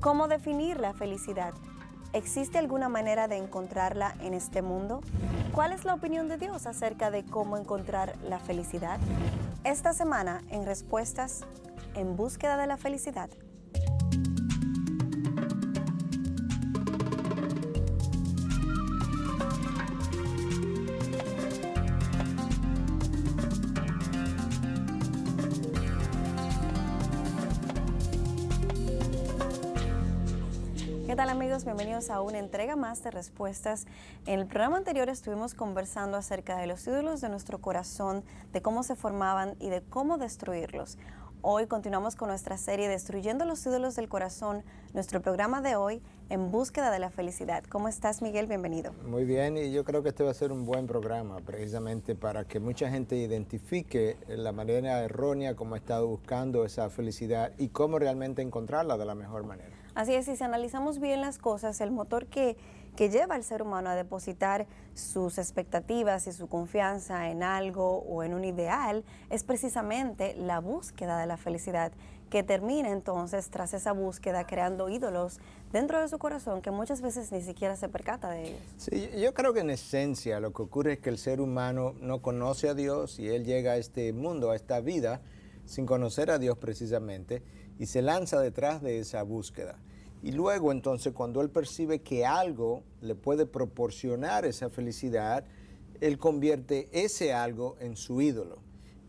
¿Cómo definir la felicidad? ¿Existe alguna manera de encontrarla en este mundo? ¿Cuál es la opinión de Dios acerca de cómo encontrar la felicidad? Esta semana, en Respuestas, en búsqueda de la felicidad. ¿Qué tal, amigos? Bienvenidos a una entrega más de Respuestas. En el programa anterior estuvimos conversando acerca de los ídolos de nuestro corazón, de cómo se formaban y de cómo destruirlos. Hoy continuamos con nuestra serie Destruyendo los ídolos del corazón, nuestro programa de hoy, En búsqueda de la felicidad. ¿Cómo estás, Miguel? Bienvenido. Muy bien, y yo creo que este va a ser un buen programa, precisamente para que mucha gente identifique la manera errónea como ha estado buscando esa felicidad y cómo realmente encontrarla de la mejor manera. Así es, y si analizamos bien las cosas, el motor que lleva al ser humano a depositar sus expectativas y su confianza en algo o en un ideal es precisamente la búsqueda de la felicidad, que termina entonces tras esa búsqueda creando ídolos dentro de su corazón que muchas veces ni siquiera se percata de ellos. Sí, yo creo que en esencia lo que ocurre es que el ser humano no conoce a Dios y él llega a este mundo, a esta vida, sin conocer a Dios precisamente, y se lanza detrás de esa búsqueda. Y luego entonces cuando él percibe que algo le puede proporcionar esa felicidad, él convierte ese algo en su ídolo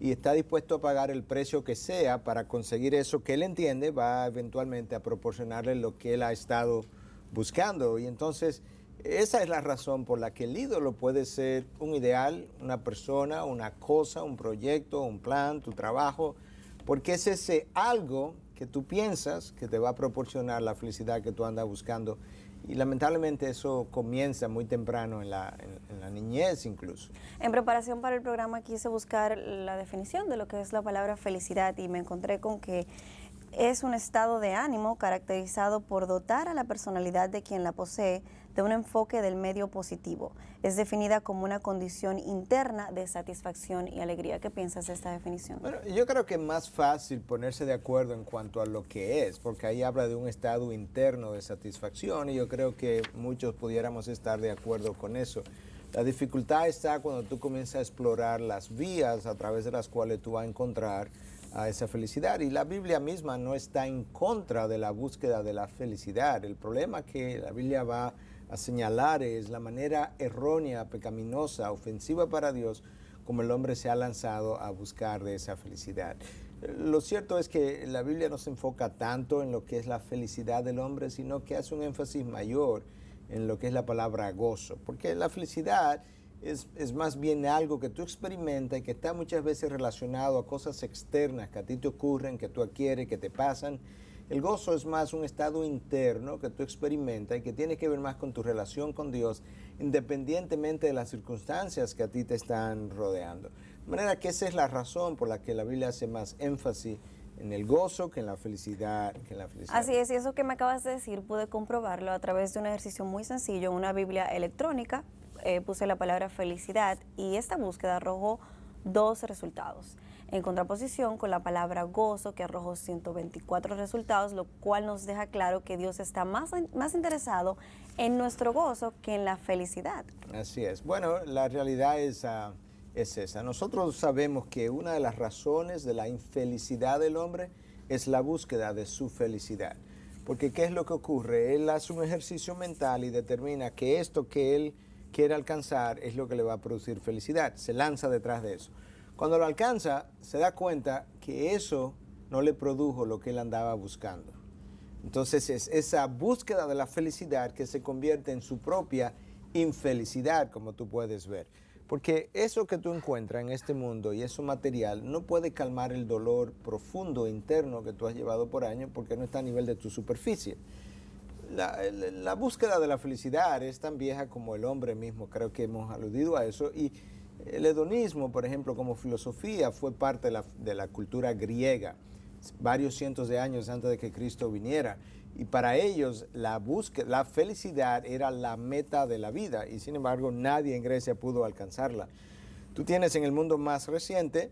y está dispuesto a pagar el precio que sea para conseguir eso que él entiende va eventualmente a proporcionarle lo que él ha estado buscando. Y entonces esa es la razón por la que el ídolo puede ser un ideal, una persona, una cosa, un proyecto, un plan, tu trabajo, porque es ese algo que tú piensas que te va a proporcionar la felicidad que tú andas buscando. Y lamentablemente eso comienza muy temprano en la niñez incluso. En preparación para el programa quise buscar la definición de lo que es la palabra felicidad y me encontré con que es un estado de ánimo caracterizado por dotar a la personalidad de quien la posee de un enfoque del medio positivo. Es definida como una condición interna de satisfacción y alegría. ¿Qué piensas de esta definición? Bueno, yo creo que es más fácil ponerse de acuerdo en cuanto a lo que es, porque ahí habla de un estado interno de satisfacción y yo creo que muchos pudiéramos estar de acuerdo con eso. La dificultad está cuando tú comienzas a explorar las vías a través de las cuales tú vas a encontrar a esa felicidad. Y la Biblia misma no está en contra de la búsqueda de la felicidad. El problema que la Biblia va a señalar es la manera errónea, pecaminosa, ofensiva para Dios, como el hombre se ha lanzado a buscar de esa felicidad. Lo cierto es que la Biblia no se enfoca tanto en lo que es la felicidad del hombre, sino que hace un énfasis mayor en lo que es la palabra gozo, porque la felicidad es más bien algo que tú experimentas y que está muchas veces relacionado a cosas externas que a ti te ocurren, que tú adquieres, que te pasan. El gozo es más un estado interno que tú experimentas y que tiene que ver más con tu relación con Dios, independientemente de las circunstancias que a ti te están rodeando. De manera que esa es la razón por la que la Biblia hace más énfasis en el gozo que en la felicidad. Así es, y eso que me acabas de decir pude comprobarlo a través de un ejercicio muy sencillo, una Biblia electrónica. Puse la palabra felicidad y esta búsqueda arrojó dos resultados, en contraposición con la palabra gozo, que arrojó 124 resultados, lo cual nos deja claro que Dios está más interesado en nuestro gozo que en la felicidad. Así es. Bueno, la realidad es esa. Nosotros sabemos que una de las razones de la infelicidad del hombre es la búsqueda de su felicidad. Porque ¿qué es lo que ocurre? Él hace un ejercicio mental y determina que esto que él quiere alcanzar es lo que le va a producir felicidad. Se lanza detrás de eso. Cuando lo alcanza, se da cuenta que eso no le produjo lo que él andaba buscando. Entonces es esa búsqueda de la felicidad que se convierte en su propia infelicidad, como tú puedes ver. Porque eso que tú encuentras en este mundo y eso material no puede calmar el dolor profundo interno que tú has llevado por años porque no está a nivel de tu superficie. La búsqueda de la felicidad es tan vieja como el hombre mismo, creo que hemos aludido a eso, y el hedonismo, por ejemplo, como filosofía, fue parte de la cultura griega, varios cientos de años antes de que Cristo viniera, y para ellos la felicidad era la meta de la vida, y sin embargo nadie en Grecia pudo alcanzarla. Tú tienes en el mundo más reciente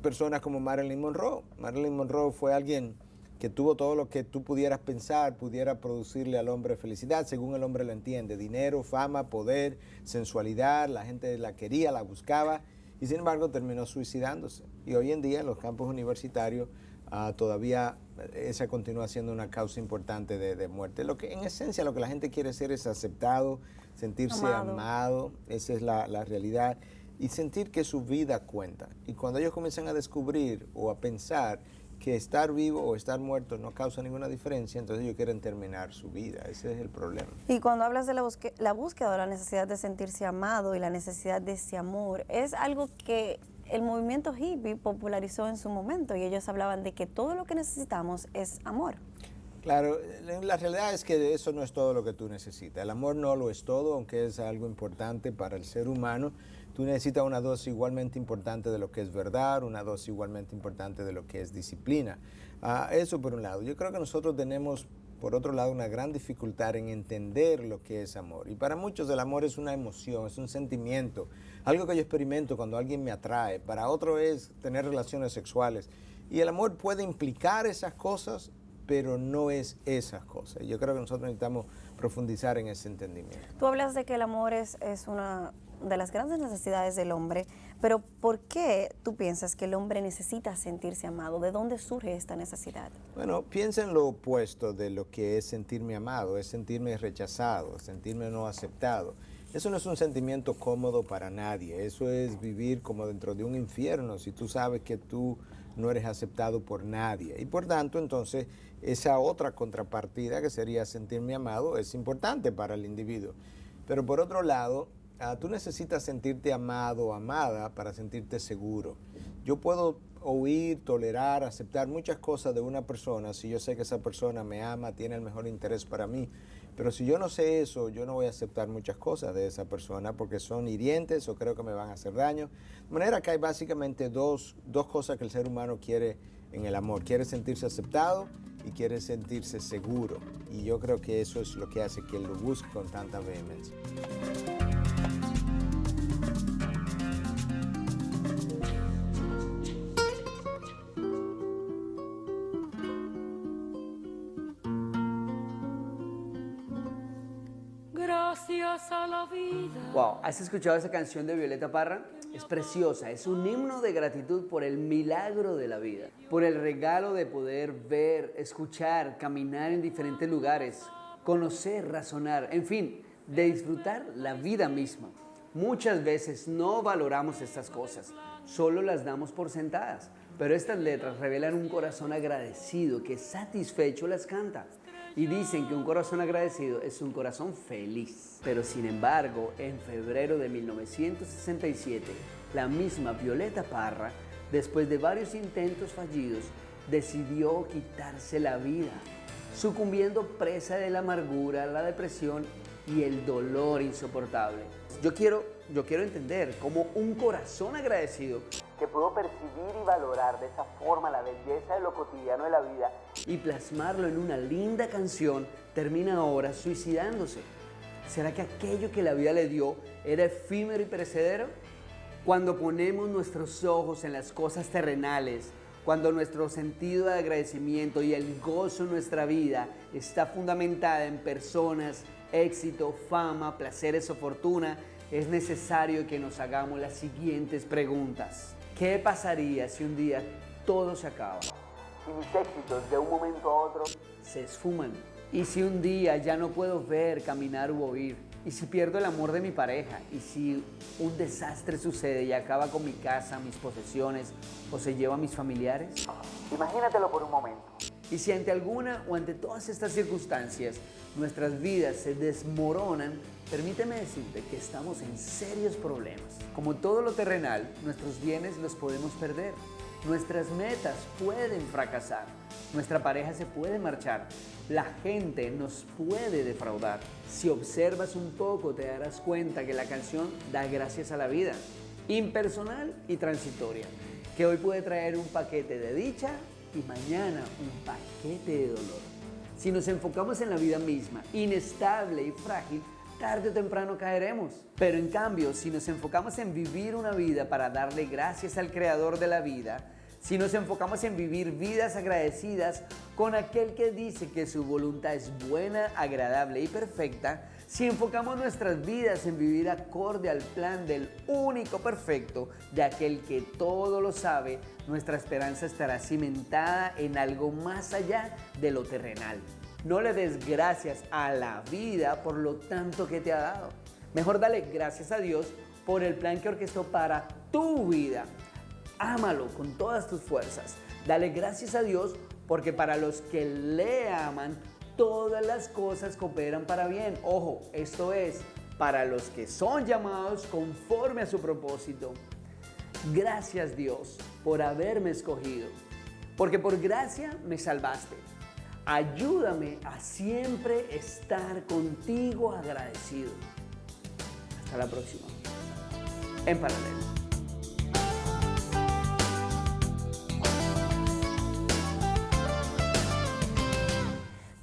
personas como Marilyn Monroe. Marilyn Monroe fue alguien que tuvo todo lo que tú pudieras pensar, pudiera producirle al hombre felicidad, según el hombre lo entiende: dinero, fama, poder, sensualidad. La gente la quería, la buscaba, y sin embargo terminó suicidándose. Y hoy en día en los campos universitarios todavía esa continúa siendo una causa importante de muerte. Lo que en esencia lo que la gente quiere ser es aceptado, sentirse amado. Esa es la realidad, y sentir que su vida cuenta. Y cuando ellos comienzan a descubrir o a pensar que estar vivo o estar muerto no causa ninguna diferencia, entonces ellos quieren terminar su vida. Ese es el problema. Y cuando hablas de la búsqueda o la necesidad de sentirse amado y la necesidad de ese amor, es algo que el movimiento hippie popularizó en su momento, y ellos hablaban de que todo lo que necesitamos es amor. Claro, la realidad es que eso no es todo lo que tú necesitas. El amor no lo es todo, aunque es algo importante para el ser humano. Tú necesitas una dosis igualmente importante de lo que es verdad, una dosis igualmente importante de lo que es disciplina. Eso por un lado. Yo creo que nosotros tenemos, por otro lado, una gran dificultad en entender lo que es amor. Y para muchos el amor es una emoción, es un sentimiento, algo que yo experimento cuando alguien me atrae. Para otros es tener relaciones sexuales. Y el amor puede implicar esas cosas, pero no es esas cosas. Yo creo que nosotros necesitamos profundizar en ese entendimiento. Tú hablas de que el amor es una de las grandes necesidades del hombre, pero ¿por qué tú piensas que el hombre necesita sentirse amado? ¿De dónde surge esta necesidad? Bueno, piensa en lo opuesto de lo que es sentirme amado, es sentirme rechazado, sentirme no aceptado. Eso no es un sentimiento cómodo para nadie, eso es vivir como dentro de un infierno si tú sabes que tú no eres aceptado por nadie. Y por tanto, entonces, esa otra contrapartida que sería sentirme amado es importante para el individuo. Pero por otro lado, tú necesitas sentirte amado o amada para sentirte seguro. Yo puedo oír, tolerar, aceptar muchas cosas de una persona si yo sé que esa persona me ama, tiene el mejor interés para mí. Pero si yo no sé eso, yo no voy a aceptar muchas cosas de esa persona porque son hirientes o creo que me van a hacer daño. De manera que hay básicamente dos cosas que el ser humano quiere en el amor. Quiere sentirse aceptado y quiere sentirse seguro. Y yo creo que eso es lo que hace que él lo busque con tanta vehemencia. A la vida. Wow, ¿has escuchado esa canción de Violeta Parra? Es preciosa, es un himno de gratitud por el milagro de la vida, por el regalo de poder ver, escuchar, caminar en diferentes lugares, conocer, razonar, en fin, de disfrutar la vida misma. Muchas veces no valoramos estas cosas, solo las damos por sentadas, pero estas letras revelan un corazón agradecido que satisfecho las canta. Y dicen que un corazón agradecido es un corazón feliz. Pero sin embargo, en febrero de 1967, la misma Violeta Parra, después de varios intentos fallidos, decidió quitarse la vida, sucumbiendo presa de la amargura, la depresión y el dolor insoportable. Yo quiero entender cómo un corazón agradecido que pudo percibir y valorar de esa forma la belleza de lo cotidiano de la vida y plasmarlo en una linda canción, termina ahora suicidándose. ¿Será que aquello que la vida le dio era efímero y perecedero? Cuando ponemos nuestros ojos en las cosas terrenales, cuando nuestro sentido de agradecimiento y el gozo en nuestra vida está fundamentada en personas, éxito, fama, placeres o fortuna, es necesario que nos hagamos las siguientes preguntas. ¿Qué pasaría si un día todo se acaba? Si mis éxitos de un momento a otro se esfuman. Y si un día ya no puedo ver, caminar u oír. Y si pierdo el amor de mi pareja. Y si un desastre sucede y acaba con mi casa, mis posesiones o se lleva a mis familiares. Imagínatelo por un momento. Y si ante alguna o ante todas estas circunstancias nuestras vidas se desmoronan, permíteme decirte que estamos en serios problemas. Como todo lo terrenal, nuestros bienes los podemos perder. Nuestras metas pueden fracasar. Nuestra pareja se puede marchar. La gente nos puede defraudar. Si observas un poco, te darás cuenta que la canción da gracias a la vida, impersonal y transitoria, que hoy puede traer un paquete de dicha y mañana un paquete de dolor. Si nos enfocamos en la vida misma, inestable y frágil, tarde o temprano caeremos. Pero en cambio, si nos enfocamos en vivir una vida para darle gracias al Creador de la vida, Si nos enfocamos en vivir vidas agradecidas con aquel que dice que su voluntad es buena, agradable y perfecta, si enfocamos nuestras vidas en vivir acorde al plan del único perfecto, de aquel que todo lo sabe, nuestra esperanza estará cimentada en algo más allá de lo terrenal. No le des gracias a la vida por lo tanto que te ha dado. Mejor dale gracias a Dios por el plan que orquestó para tu vida. Ámalo con todas tus fuerzas. Dale gracias a Dios porque para los que le aman, todas las cosas cooperan para bien. Ojo, esto es, para los que son llamados conforme a su propósito. Gracias Dios por haberme escogido, porque por gracia me salvaste. Ayúdame a siempre estar contigo agradecido. Hasta la próxima. En paralelo.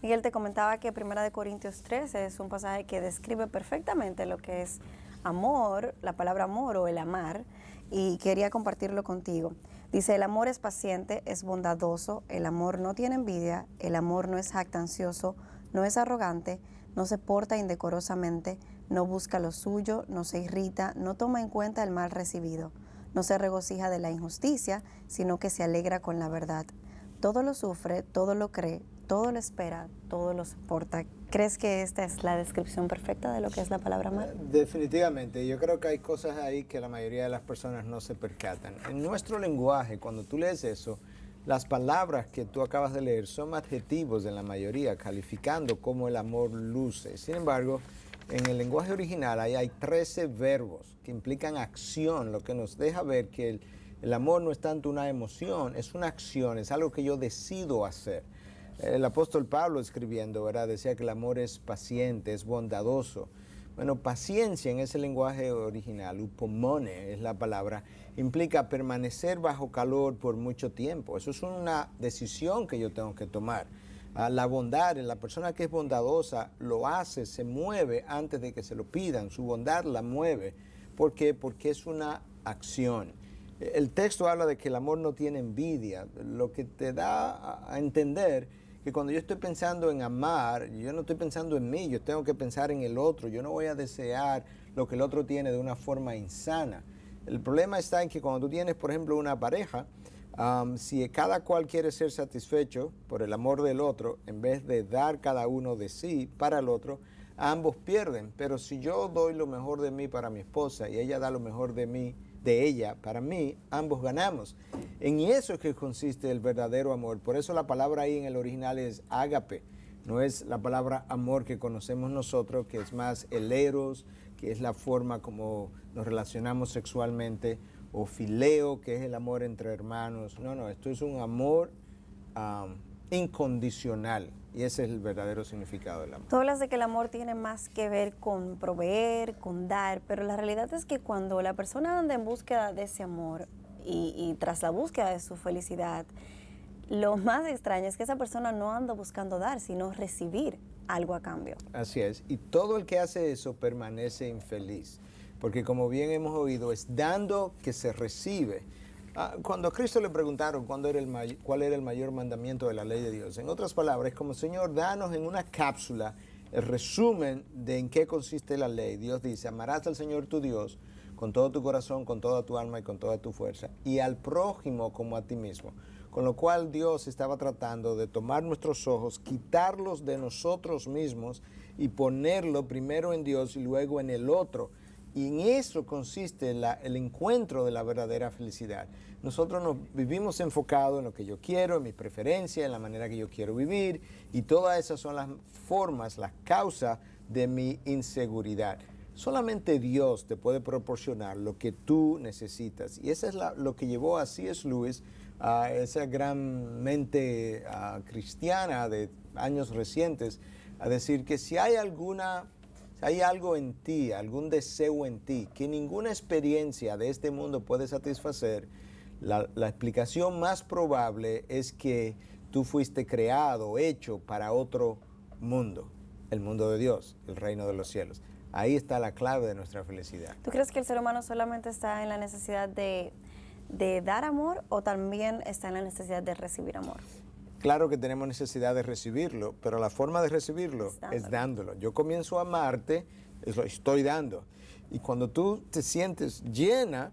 Miguel, te comentaba que 1 Corintios 13 es un pasaje que describe perfectamente lo que es amor, la palabra amor o el amar, y quería compartirlo contigo. Dice, el amor es paciente, es bondadoso, el amor no tiene envidia, el amor no es jactancioso, no es arrogante, no se porta indecorosamente, no busca lo suyo, no se irrita, no toma en cuenta el mal recibido, no se regocija de la injusticia, sino que se alegra con la verdad. Todo lo sufre, todo lo cree, todo lo espera, todo lo soporta. ¿Crees que esta es la descripción perfecta de lo que es la palabra amar? Definitivamente. Yo creo que hay cosas ahí que la mayoría de las personas no se percatan. En nuestro lenguaje, cuando tú lees eso, las palabras que tú acabas de leer son adjetivos en la mayoría, calificando cómo el amor luce. Sin embargo, en el lenguaje original ahí hay 13 verbos que implican acción, lo que nos deja ver que el amor no es tanto una emoción, es una acción, es algo que yo decido hacer. El apóstol Pablo escribiendo, ¿verdad? Decía que el amor es paciente, es bondadoso. Bueno, paciencia en ese lenguaje original, upomone es la palabra, implica permanecer bajo calor por mucho tiempo. Eso es una decisión que yo tengo que tomar. La bondad, la persona que es bondadosa lo hace, se mueve antes de que se lo pidan. Su bondad la mueve. ¿Por qué? Porque es una acción. El texto habla de que el amor no tiene envidia, lo que te da a entender que cuando yo estoy pensando en amar, yo no estoy pensando en mí, yo tengo que pensar en el otro. Yo no voy a desear lo que el otro tiene de una forma insana. El problema está en que cuando tú tienes, por ejemplo, una pareja, si cada cual quiere ser satisfecho por el amor del otro, en vez de dar cada uno de sí para el otro, ambos pierden. Pero si yo doy lo mejor de mí para mi esposa y ella da lo mejor de mí, de ella para mí, ambos ganamos. En eso es que consiste el verdadero amor. Por eso la palabra ahí en el original es ágape. No es la palabra amor que conocemos nosotros, que es más el eros, que es la forma como nos relacionamos sexualmente, o fileo, que es el amor entre hermanos. No, esto es un amor incondicional. Y ese es el verdadero significado del amor. Tú hablas de que el amor tiene más que ver con proveer, con dar, pero la realidad es que cuando la persona anda en búsqueda de ese amor y tras la búsqueda de su felicidad, lo más extraño es que esa persona no anda buscando dar, sino recibir algo a cambio. Así es, y todo el que hace eso permanece infeliz, porque como bien hemos oído, es dando que se recibe. Cuando a Cristo le preguntaron cuál era el mayor mandamiento de la ley de Dios, en otras palabras, como Señor, danos en una cápsula el resumen de en qué consiste la ley. Dios dice, amarás al Señor tu Dios con todo tu corazón, con toda tu alma y con toda tu fuerza, y al prójimo como a ti mismo. Con lo cual Dios estaba tratando de tomar nuestros ojos, quitarlos de nosotros mismos y ponerlo primero en Dios y luego en el otro. Y en eso consiste el encuentro de la verdadera felicidad. Nosotros nos vivimos enfocados en lo que yo quiero, en mi preferencia, en la manera que yo quiero vivir, y todas esas son las formas, las causas de mi inseguridad. Solamente Dios te puede proporcionar lo que tú necesitas. Y eso es lo que llevó a C.S. Lewis, a esa gran mente cristiana de años recientes, a decir que si hay algo en ti, algún deseo en ti, que ninguna experiencia de este mundo puede satisfacer, la explicación más probable es que tú fuiste creado, hecho para otro mundo, el mundo de Dios, el reino de los cielos. Ahí está la clave de nuestra felicidad. ¿Tú crees que el ser humano solamente está en la necesidad de de dar amor o también está en la necesidad de recibir amor? Claro que tenemos necesidad de recibirlo, pero la forma de recibirlo es dándolo. Yo comienzo a amarte, lo estoy dando. Y cuando tú te sientes llena,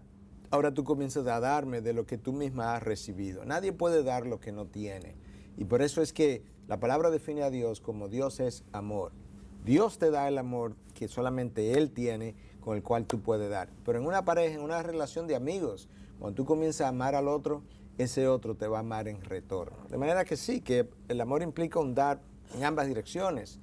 ahora tú comienzas a darme de lo que tú misma has recibido. Nadie puede dar lo que no tiene. Y por eso es que la palabra define a Dios como Dios es amor. Dios te da el amor que solamente Él tiene, con el cual tú puedes dar. Pero en una pareja, en una relación de amigos, cuando tú comienzas a amar al otro, ese otro te va a amar en retorno. De manera que sí, que el amor implica un dar en ambas direcciones,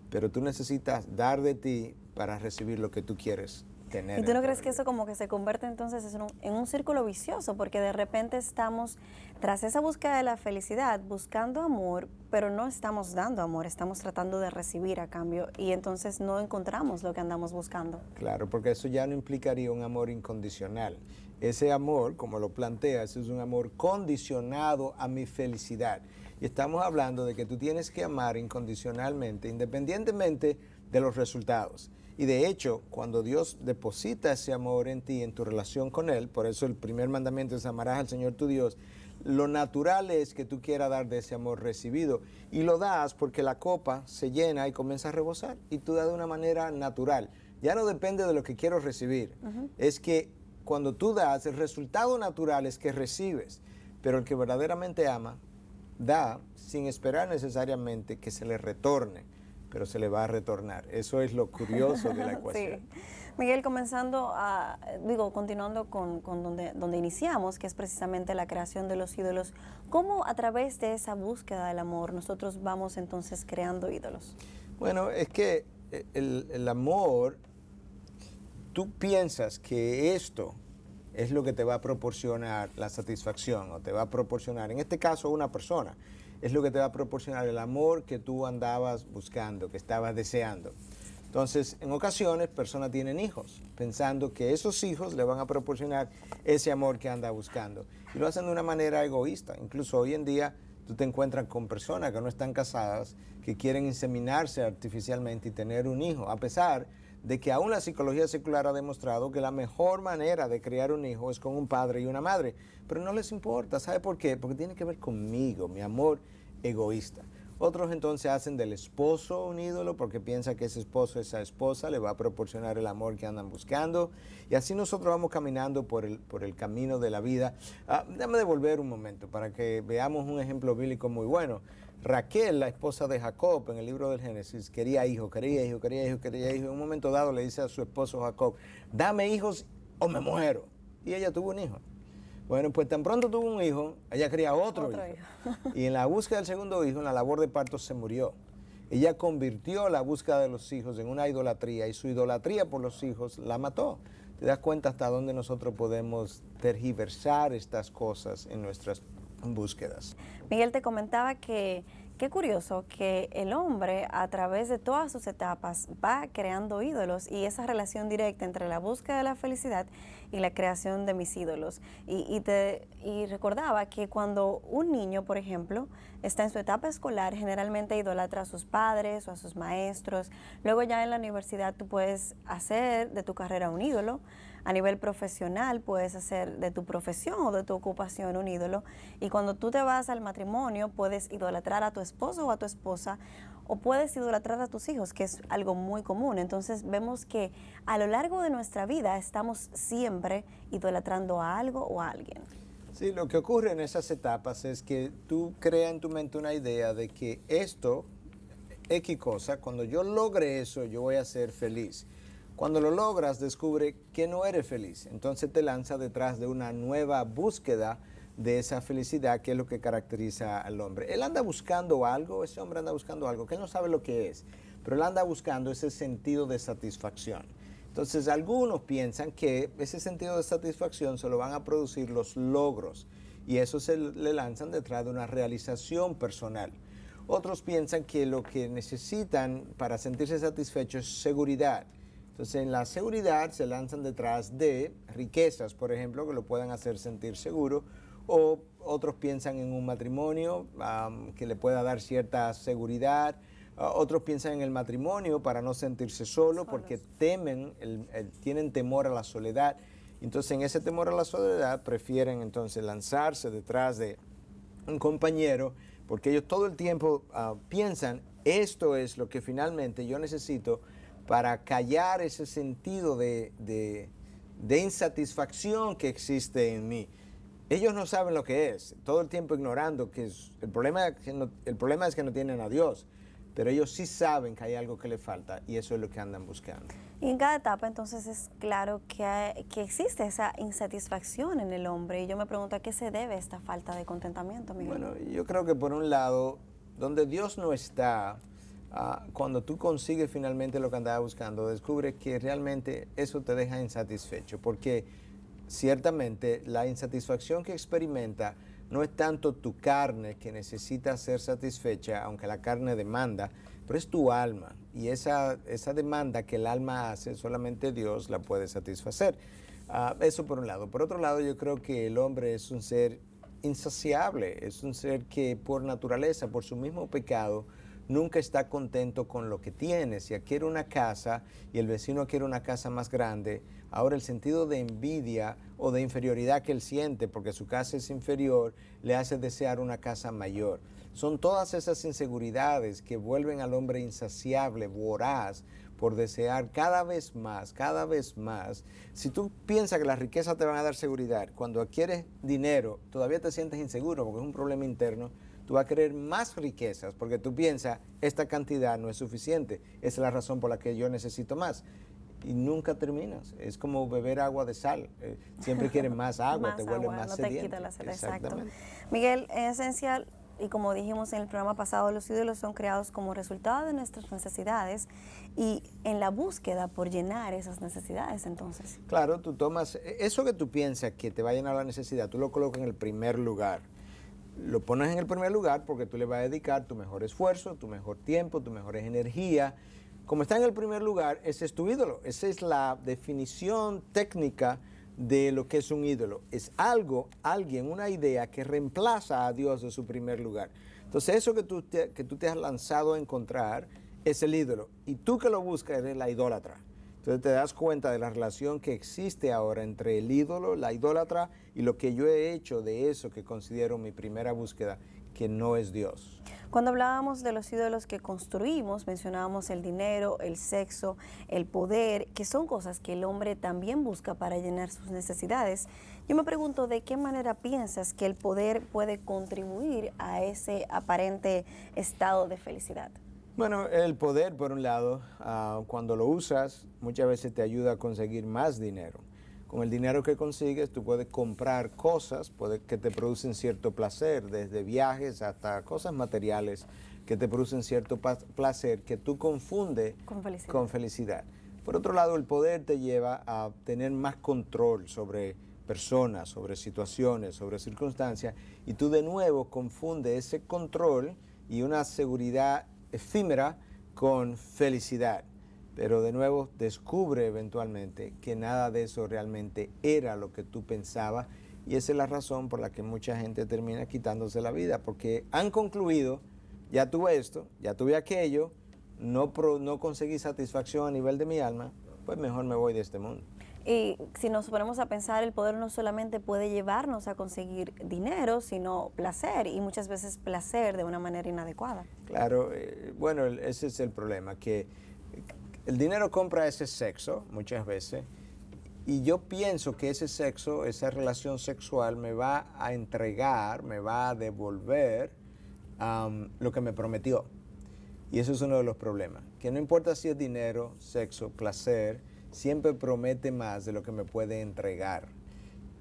pero tú necesitas dar de ti para recibir lo que tú quieres tener. ¿Y tú no crees que eso como que se convierte entonces en un círculo vicioso? Porque de repente estamos, tras esa búsqueda de la felicidad, buscando amor, pero no estamos dando amor, estamos tratando de recibir a cambio y entonces no encontramos lo que andamos buscando. Claro, porque eso ya no implicaría un amor incondicional. Ese amor, como lo planteas, es un amor condicionado a mi felicidad. Y estamos hablando de que tú tienes que amar incondicionalmente, independientemente de los resultados. Y de hecho, cuando Dios deposita ese amor en ti, en tu relación con Él, por eso el primer mandamiento es amarás al Señor tu Dios, lo natural es que tú quieras dar de ese amor recibido. Y lo das porque la copa se llena y comienza a rebosar. Y tú das de una manera natural. Ya no depende de lo que quiero recibir. Es que cuando tú das, el resultado natural es que recibes. Pero el que verdaderamente ama, da sin esperar necesariamente que se le retorne, pero se le va a retornar. Eso es lo curioso de la ecuación. Sí. Miguel, continuando con donde iniciamos, que es precisamente la creación de los ídolos, ¿cómo a través de esa búsqueda del amor nosotros vamos entonces creando ídolos? Bueno, es que el amor, tú piensas que esto es lo que te va a proporcionar la satisfacción o te va a proporcionar, en este caso una persona, es lo que te va a proporcionar el amor que tú andabas buscando, que estabas deseando. Entonces, en ocasiones, personas tienen hijos, pensando que esos hijos le van a proporcionar ese amor que anda buscando. Y lo hacen de una manera egoísta. Incluso hoy en día, tú te encuentras con personas que no están casadas, que quieren inseminarse artificialmente y tener un hijo, a pesar de que aún la psicología secular ha demostrado que la mejor manera de criar un hijo es con un padre y una madre. Pero no les importa. ¿Sabe por qué? Porque tiene que ver conmigo, mi amor egoísta. Otros entonces hacen del esposo un ídolo porque piensa que ese esposo, esa esposa le va a proporcionar el amor que andan buscando. Y así nosotros vamos caminando por el camino de la vida. Déjame devolver un momento para que veamos un ejemplo bíblico muy bueno. Raquel, la esposa de Jacob, en el libro del Génesis, quería hijo. En un momento dado le dice a su esposo Jacob, dame hijos o me muero. Y ella tuvo un hijo. Bueno, pues tan pronto tuvo un hijo, ella quería otro hijo. Y en la búsqueda del segundo hijo, en la labor de parto, se murió. Ella convirtió la búsqueda de los hijos en una idolatría y su idolatría por los hijos la mató. ¿Te das cuenta hasta dónde nosotros podemos tergiversar estas cosas en nuestras búsquedas? Miguel, te comentaba que qué curioso que el hombre a través de todas sus etapas va creando ídolos y esa relación directa entre la búsqueda de la felicidad y la creación de mis ídolos. Y recordaba que cuando un niño, por ejemplo, está en su etapa escolar, generalmente idolatra a sus padres o a sus maestros. Luego ya en la universidad tú puedes hacer de tu carrera un ídolo. A nivel profesional puedes hacer de tu profesión o de tu ocupación un ídolo. Y cuando tú te vas al matrimonio puedes idolatrar a tu esposo o a tu esposa o puedes idolatrar a tus hijos, que es algo muy común. Entonces vemos que a lo largo de nuestra vida estamos siempre idolatrando a algo o a alguien. Sí, lo que ocurre en esas etapas es que tú creas en tu mente una idea de que esto, X cosa, cuando yo logre eso, yo voy a ser feliz. Cuando lo logras, descubre que no eres feliz. Entonces te lanza detrás de una nueva búsqueda de esa felicidad, que es lo que caracteriza al hombre. Él anda buscando algo, ese hombre anda buscando algo, que él no sabe lo que es, pero él anda buscando ese sentido de satisfacción. Entonces, algunos piensan que ese sentido de satisfacción se lo van a producir los logros, y eso se le lanzan detrás de una realización personal. Otros piensan que lo que necesitan para sentirse satisfechos es seguridad. Entonces, en la seguridad se lanzan detrás de riquezas, por ejemplo, que lo puedan hacer sentir seguro, o otros piensan en un matrimonio que le pueda dar cierta seguridad. Otros piensan en el matrimonio para no sentirse solo porque temen, tienen temor a la soledad. Entonces, en ese temor a la soledad, prefieren entonces lanzarse detrás de un compañero, porque ellos todo el tiempo piensan, esto es lo que finalmente yo necesito para callar ese sentido de insatisfacción que existe en mí. Ellos no saben lo que es, todo el tiempo ignorando que el problema es que no tienen a Dios, pero ellos sí saben que hay algo que les falta y eso es lo que andan buscando. Y en cada etapa entonces es claro que existe esa insatisfacción en el hombre y yo me pregunto a qué se debe esta falta de contentamiento, Miguel. Bueno, yo creo que por un lado, donde Dios no está, cuando tú consigues finalmente lo que andabas buscando, descubres que realmente eso te deja insatisfecho, porque ciertamente la insatisfacción que experimenta no es tanto tu carne que necesita ser satisfecha, aunque la carne demanda, pero es tu alma. Y esa demanda que el alma hace, solamente Dios la puede satisfacer. Eso por un lado. Por otro lado, yo creo que el hombre es un ser insaciable, es un ser que por naturaleza, por su mismo pecado, nunca está contento con lo que tiene. Si quiere una casa y el vecino quiere una casa más grande, ahora el sentido de envidia o de inferioridad que él siente porque su casa es inferior, le hace desear una casa mayor. Son todas esas inseguridades que vuelven al hombre insaciable, voraz, por desear cada vez más, cada vez más. Si tú piensas que las riquezas te van a dar seguridad, cuando adquieres dinero, todavía te sientes inseguro porque es un problema interno. Tú vas a querer más riquezas porque tú piensas, esta cantidad no es suficiente. Esa es la razón por la que yo necesito más. Y nunca terminas. Es como beber agua de sal. Siempre quieres más agua, Más te vuelves agua, más no sediento. te quita la sed, exacto. Exactamente. Miguel, en esencial, y como dijimos en el programa pasado, los ídolos son creados como resultado de nuestras necesidades y en la búsqueda por llenar esas necesidades, entonces. Claro, tú tomas eso que tú piensas que te va a llenar la necesidad, tú lo colocas en el primer lugar. Lo pones en el primer lugar porque tú le vas a dedicar tu mejor esfuerzo, tu mejor tiempo, tu mejor energía. Como está en el primer lugar, ese es tu ídolo. Esa es la definición técnica de lo que es un ídolo. Es algo, alguien, una idea que reemplaza a Dios de su primer lugar. Entonces eso que tú te has lanzado a encontrar es el ídolo. Y tú que lo buscas eres la idólatra. Entonces te das cuenta de la relación que existe ahora entre el ídolo, la idólatra y lo que yo he hecho de eso que considero mi primera búsqueda, que no es Dios. Cuando hablábamos de los ídolos que construimos, mencionábamos el dinero, el sexo, el poder, que son cosas que el hombre también busca para llenar sus necesidades. Yo me pregunto, ¿de qué manera piensas que el poder puede contribuir a ese aparente estado de felicidad? Bueno, el poder, por un lado, cuando lo usas, muchas veces te ayuda a conseguir más dinero. Con el dinero que consigues, tú puedes comprar cosas que te producen cierto placer, desde viajes hasta cosas materiales que te producen cierto placer que tú confundes con felicidad. Por otro lado, el poder te lleva a tener más control sobre personas, sobre situaciones, sobre circunstancias, y tú de nuevo confundes ese control y una seguridad efímera con felicidad. Pero de nuevo descubre eventualmente que nada de eso realmente era lo que tú pensabas, y esa es la razón por la que mucha gente termina quitándose la vida, porque han concluido, ya tuve esto, ya tuve aquello, no conseguí satisfacción a nivel de mi alma, pues mejor me voy de este mundo. Y si nos ponemos a pensar, el poder no solamente puede llevarnos a conseguir dinero, sino placer, y muchas veces placer de una manera inadecuada. Claro, bueno, ese es el problema, que el dinero compra ese sexo muchas veces, y yo pienso que ese sexo, esa relación sexual me va a entregar, me va a devolver lo que me prometió. Y eso es uno de los problemas, que no importa si es dinero, sexo, placer, siempre promete más de lo que me puede entregar.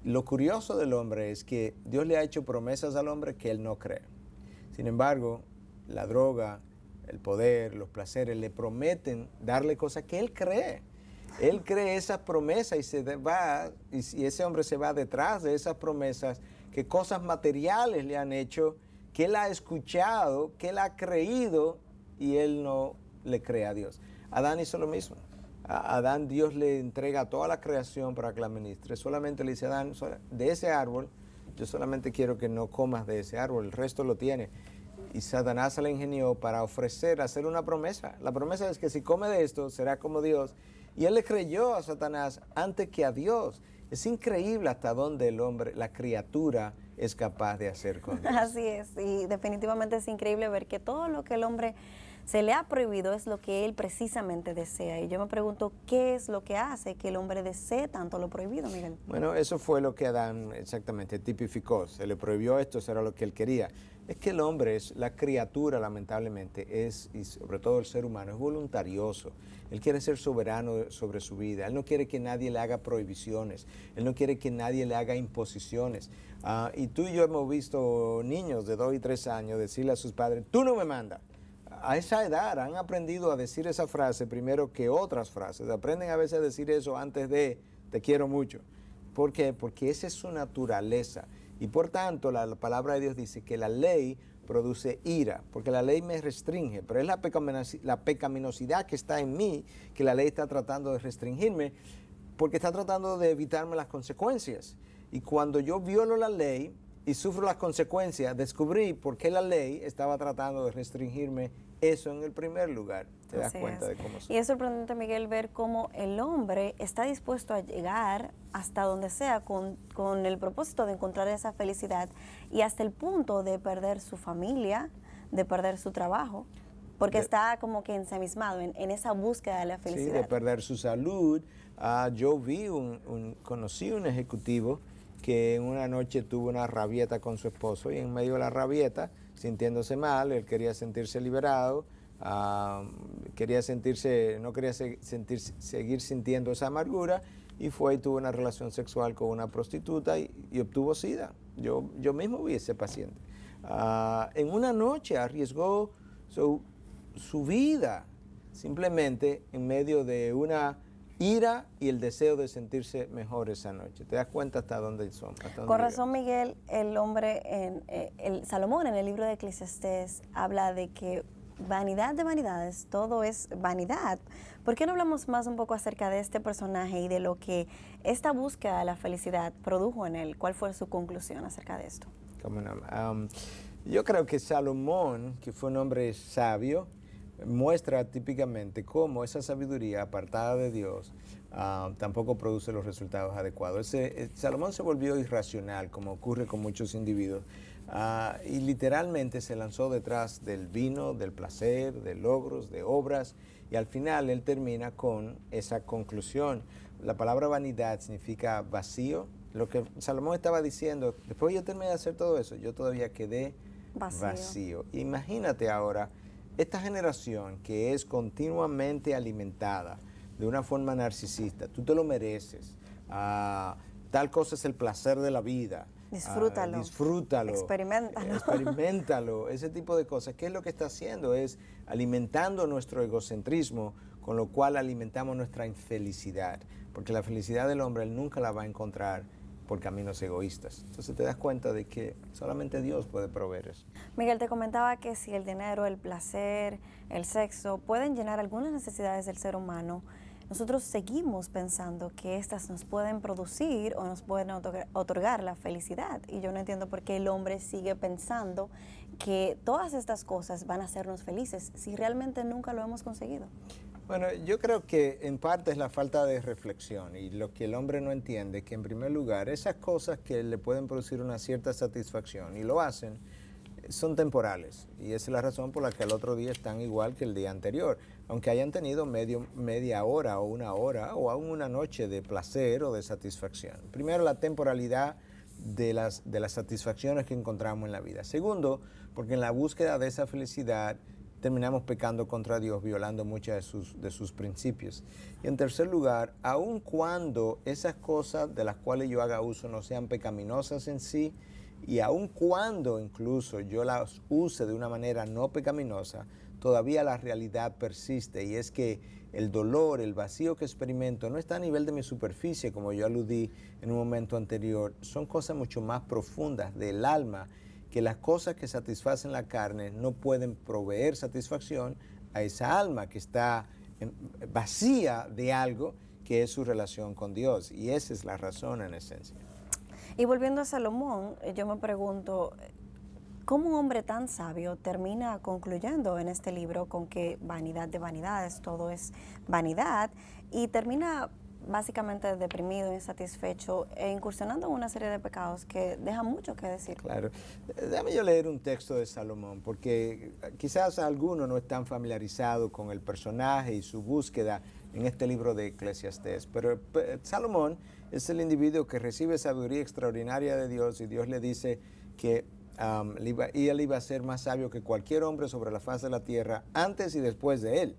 Lo curioso del hombre es que Dios le ha hecho promesas al hombre que él no cree. Sin embargo, la droga, el poder, los placeres le prometen darle cosas que él cree. Él cree esas promesas y ese hombre se va detrás de esas promesas, que cosas materiales le han hecho, que él ha escuchado, que él ha creído, y él no le cree a Dios. Adán hizo lo mismo. A Adán Dios le entrega toda la creación para que la ministre. Solamente le dice a Adán, de ese árbol, yo solamente quiero que no comas de ese árbol, el resto lo tiene. Y Satanás se le ingenió para hacer una promesa. La promesa es que si come de esto, será como Dios. Y él le creyó a Satanás antes que a Dios. Es increíble hasta dónde el hombre, la criatura, es capaz de hacer con Dios. Así es, y definitivamente es increíble ver que todo lo que el hombre se le ha prohibido es lo que él precisamente desea. Y yo me pregunto, ¿qué es lo que hace que el hombre desee tanto lo prohibido, Miguel? Bueno, eso fue lo que Adán exactamente tipificó. Se le prohibió esto, eso era lo que él quería. Es que el hombre, la criatura, lamentablemente, y sobre todo el ser humano, es voluntarioso. Él quiere ser soberano sobre su vida. Él no quiere que nadie le haga prohibiciones. Él no quiere que nadie le haga imposiciones. Y tú y yo hemos visto niños de 2 y 3 años decirle a sus padres, tú no me mandas. A esa edad han aprendido a decir esa frase primero que otras frases. Aprenden a veces a decir eso antes de te quiero mucho. ¿Por qué? Porque esa es su naturaleza. Y por tanto, la palabra de Dios dice que la ley produce ira, porque la ley me restringe, pero es la pecaminosidad que está en mí, que la ley está tratando de restringirme, porque está tratando de evitarme las consecuencias. Y cuando yo violo la ley y sufro las consecuencias, descubrí por qué la ley estaba tratando de restringirme eso en el primer lugar. Te das cuenta de cómo Y es sorprendente, Miguel, ver cómo el hombre está dispuesto a llegar hasta donde sea con el propósito de encontrar esa felicidad y hasta el punto de perder su familia, de perder su trabajo, porque está como que ensimismado en esa búsqueda de la felicidad. Sí, de perder su salud. Yo conocí un ejecutivo que en una noche tuvo una rabieta con su esposo y en medio de la rabieta, sintiéndose mal, él quería sentirse liberado, no quería seguir sintiendo esa amargura y fue y tuvo una relación sexual con una prostituta y obtuvo SIDA. Yo mismo vi ese paciente. En una noche arriesgó su vida simplemente en medio de una ira y el deseo de sentirse mejor esa noche. ¿Te das cuenta hasta dónde son? Con razón, Miguel, el hombre, el Salomón en el libro de Eclesiastés habla de que vanidad de vanidades, todo es vanidad. ¿Por qué no hablamos más un poco acerca de este personaje y de lo que esta búsqueda de la felicidad produjo en él? ¿Cuál fue su conclusión acerca de esto? Yo creo que Salomón, que fue un hombre sabio, muestra típicamente cómo esa sabiduría apartada de Dios tampoco produce los resultados adecuados. Salomón se volvió irracional, como ocurre con muchos individuos, y literalmente se lanzó detrás del vino, del placer, de logros, de obras, y al final él termina con esa conclusión. La palabra vanidad significa vacío. Lo que Salomón estaba diciendo, después yo terminé de hacer todo eso, yo todavía quedé vacío. Imagínate ahora, esta generación que es continuamente alimentada de una forma narcisista, tú te lo mereces, tal cosa es el placer de la vida. Disfrútalo. Disfrútalo. Experiméntalo. Experiméntalo. Ese tipo de cosas. ¿Qué es lo que está haciendo? Es alimentando nuestro egocentrismo, con lo cual alimentamos nuestra infelicidad. Porque la felicidad del hombre él nunca la va a encontrar por caminos egoístas. Entonces te das cuenta de que solamente Dios puede proveer eso. Miguel, te comentaba que si el dinero, el placer, el sexo pueden llenar algunas necesidades del ser humano, nosotros seguimos pensando que estas nos pueden producir o nos pueden otorgar la felicidad. Y yo no entiendo por qué el hombre sigue pensando que todas estas cosas van a hacernos felices si realmente nunca lo hemos conseguido. Bueno, yo creo que en parte es la falta de reflexión y lo que el hombre no entiende, que en primer lugar esas cosas que le pueden producir una cierta satisfacción y lo hacen, son temporales y esa es la razón por la que al otro día están igual que el día anterior, aunque hayan tenido media hora o una hora o aún una noche de placer o de satisfacción. Primero, la temporalidad de las satisfacciones que encontramos en la vida. Segundo, porque en la búsqueda de esa felicidad terminamos pecando contra Dios, violando muchos de sus principios. Y en tercer lugar, aun cuando esas cosas de las cuales yo haga uso no sean pecaminosas en sí, y aun cuando incluso yo las use de una manera no pecaminosa, todavía la realidad persiste y es que el dolor, el vacío que experimento no está a nivel de mi superficie, como yo aludí en un momento anterior, son cosas mucho más profundas del alma, que las cosas que satisfacen la carne no pueden proveer satisfacción a esa alma que está vacía de algo que es su relación con Dios. Y esa es la razón en esencia. Y volviendo a Salomón, yo me pregunto, ¿cómo un hombre tan sabio termina concluyendo en este libro con que vanidad de vanidades, todo es vanidad, y termina básicamente deprimido, insatisfecho e incursionando en una serie de pecados que dejan mucho que decir. Claro. Déjame yo leer un texto de Salomón, porque quizás algunos no están familiarizados con el personaje y su búsqueda en este libro de Eclesiastés, pero Salomón es el individuo que recibe sabiduría extraordinaria de Dios y Dios le dice que él iba a ser más sabio que cualquier hombre sobre la faz de la tierra antes y después de él.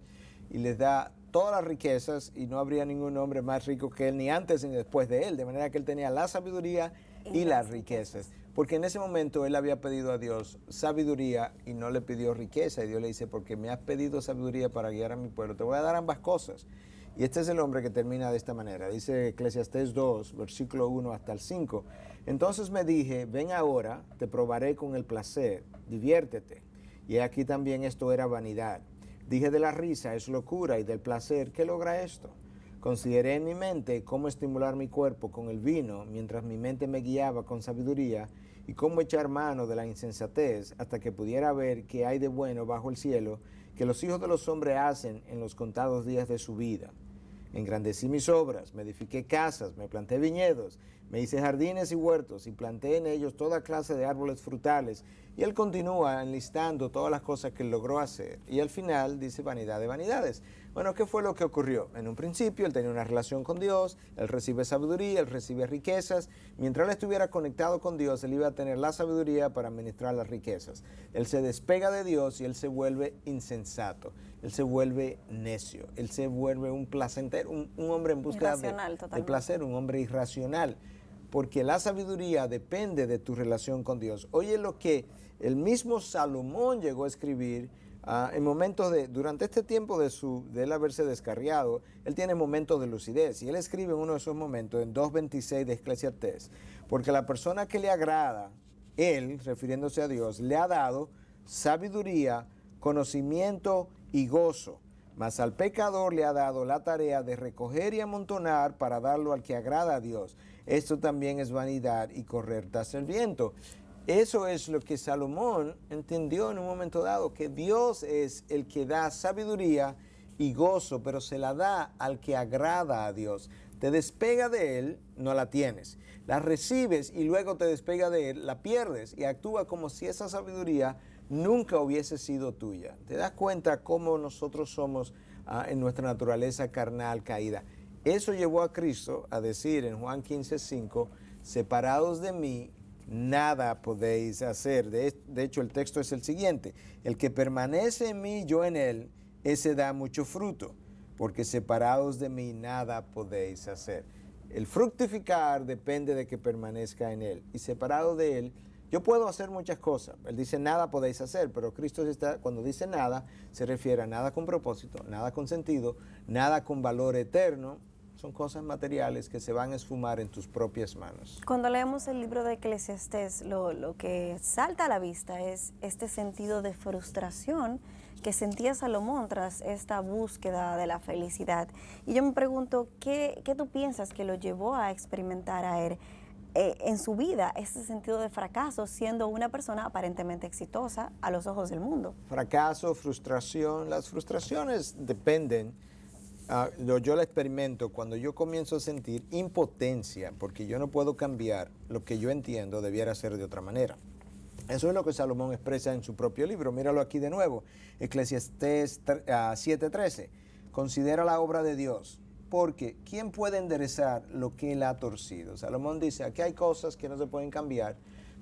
Y les da todas las riquezas y no habría ningún hombre más rico que él ni antes ni después de él. De manera que él tenía la sabiduría y las riquezas. Porque en ese momento él había pedido a Dios sabiduría y no le pidió riqueza. Y Dios le dice, porque me has pedido sabiduría para guiar a mi pueblo, te voy a dar ambas cosas. Y este es el hombre que termina de esta manera. Dice Eclesiastés 2, versículo 1 hasta el 5. Entonces me dije, ven ahora, te probaré con el placer, diviértete. Y aquí también esto era vanidad. Dije de la risa, es locura, y del placer, ¿qué logra esto? Consideré en mi mente cómo estimular mi cuerpo con el vino, mientras mi mente me guiaba con sabiduría, y cómo echar mano de la insensatez, hasta que pudiera ver qué hay de bueno bajo el cielo, que los hijos de los hombres hacen en los contados días de su vida. Engrandecí mis obras, me edifiqué casas, me planté viñedos, me hice jardines y huertos y planté en ellos toda clase de árboles frutales. Y él continúa enlistando todas las cosas que él logró hacer. Y al final dice vanidad de vanidades. Bueno, ¿qué fue lo que ocurrió? En un principio él tenía una relación con Dios, él recibe sabiduría, él recibe riquezas. Mientras él estuviera conectado con Dios, él iba a tener la sabiduría para administrar las riquezas. Él se despega de Dios y él se vuelve insensato, él se vuelve necio, él se vuelve un placentero, un hombre en busca de placer, un hombre irracional. Porque la sabiduría depende de tu relación con Dios. Oye lo que el mismo Salomón llegó a escribir en momentos durante este tiempo de él haberse descarriado, él tiene momentos de lucidez. Y él escribe en uno de esos momentos, en 2.26 de Eclesiastés, porque la persona que le agrada, él, refiriéndose a Dios, le ha dado sabiduría, conocimiento y gozo. Mas al pecador le ha dado la tarea de recoger y amontonar para darlo al que agrada a Dios. Esto también es vanidad y correr tras el viento. Eso es lo que Salomón entendió en un momento dado, que Dios es el que da sabiduría y gozo, pero se la da al que agrada a Dios. Te despega de Él, no la tienes. La recibes y luego te despega de Él, la pierdes y actúa como si esa sabiduría nunca hubiese sido tuya. ¿Te das cuenta cómo nosotros somos en nuestra naturaleza carnal caída? Eso llevó a Cristo a decir en Juan 15:5, separados de mí, nada podéis hacer. De hecho, el texto es el siguiente: el que permanece en mí, yo en él, ese da mucho fruto, porque separados de mí, nada podéis hacer. El fructificar depende de que permanezca en él, y separado de él, yo puedo hacer muchas cosas. Él dice nada podéis hacer, pero Cristo cuando dice nada, se refiere a nada con propósito, nada con sentido, nada con valor eterno. Son cosas materiales que se van a esfumar en tus propias manos. Cuando leemos el libro de Eclesiastés, lo que salta a la vista es este sentido de frustración que sentía Salomón tras esta búsqueda de la felicidad. Y yo me pregunto, ¿qué tú piensas que lo llevó a experimentar a él en su vida ese sentido de fracaso, siendo una persona aparentemente exitosa a los ojos del mundo? Fracaso, frustración. Las frustraciones dependen. Yo la experimento cuando yo comienzo a sentir impotencia, porque yo no puedo cambiar lo que yo entiendo debiera ser de otra manera. Eso es lo que Salomón expresa en su propio libro. Míralo aquí de nuevo, Eclesiastés 7:13. Considera la obra de Dios, porque ¿quién puede enderezar lo que él ha torcido? Salomón dice, aquí hay cosas que no se pueden cambiar,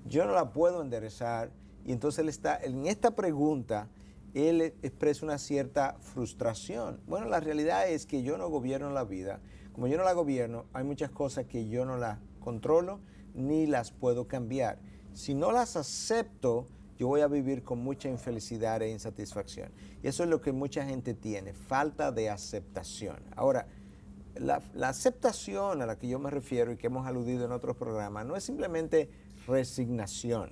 yo no la puedo enderezar, y entonces él está en esta pregunta. Él expresa una cierta frustración. Bueno, la realidad es que yo no gobierno la vida. Como yo no la gobierno, hay muchas cosas que yo no las controlo ni las puedo cambiar. Si no las acepto, yo voy a vivir con mucha infelicidad e insatisfacción. Y eso es lo que mucha gente tiene, falta de aceptación. Ahora, la aceptación a la que yo me refiero y que hemos aludido en otros programas no es simplemente resignación.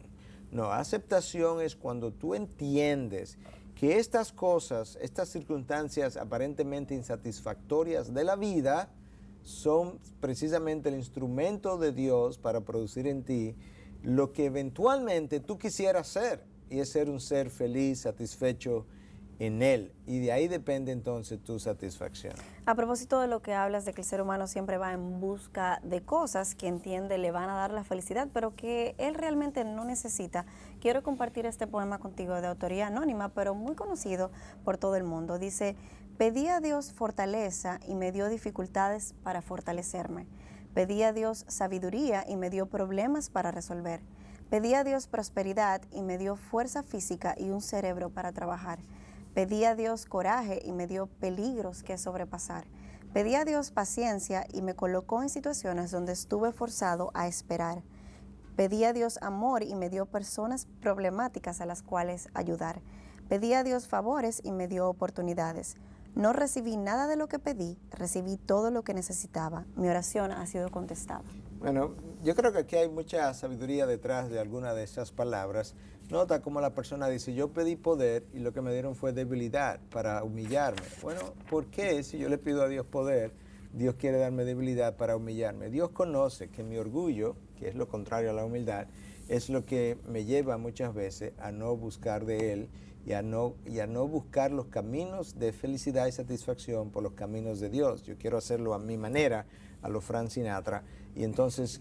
No, aceptación es cuando tú entiendes que estas cosas, estas circunstancias aparentemente insatisfactorias de la vida son precisamente el instrumento de Dios para producir en ti lo que eventualmente tú quisieras ser, y es ser un ser feliz, satisfecho en Él. Y de ahí depende entonces tu satisfacción. A propósito de lo que hablas de que el ser humano siempre va en busca de cosas que entiende le van a dar la felicidad, pero que él realmente no necesita, quiero compartir este poema contigo de autoría anónima, pero muy conocido por todo el mundo. Dice: pedí a Dios fortaleza y me dio dificultades para fortalecerme. Pedí a Dios sabiduría y me dio problemas para resolver. Pedí a Dios prosperidad y me dio fuerza física y un cerebro para trabajar. Pedí a Dios coraje y me dio peligros que sobrepasar. Pedí a Dios paciencia y me colocó en situaciones donde estuve forzado a esperar. Pedí a Dios amor y me dio personas problemáticas a las cuales ayudar. Pedí a Dios favores y me dio oportunidades. No recibí nada de lo que pedí, recibí todo lo que necesitaba. Mi oración ha sido contestada. Bueno, yo creo que aquí hay mucha sabiduría detrás de alguna de esas palabras. Nota cómo la persona dice: yo pedí poder y lo que me dieron fue debilidad para humillarme. Bueno, ¿por qué si yo le pido a Dios poder, Dios quiere darme debilidad para humillarme? Dios conoce que mi orgullo, que es lo contrario a la humildad, es lo que me lleva muchas veces a no buscar de Él y a no buscar los caminos de felicidad y satisfacción por los caminos de Dios. Yo quiero hacerlo a mi manera, a lo Frank Sinatra, y entonces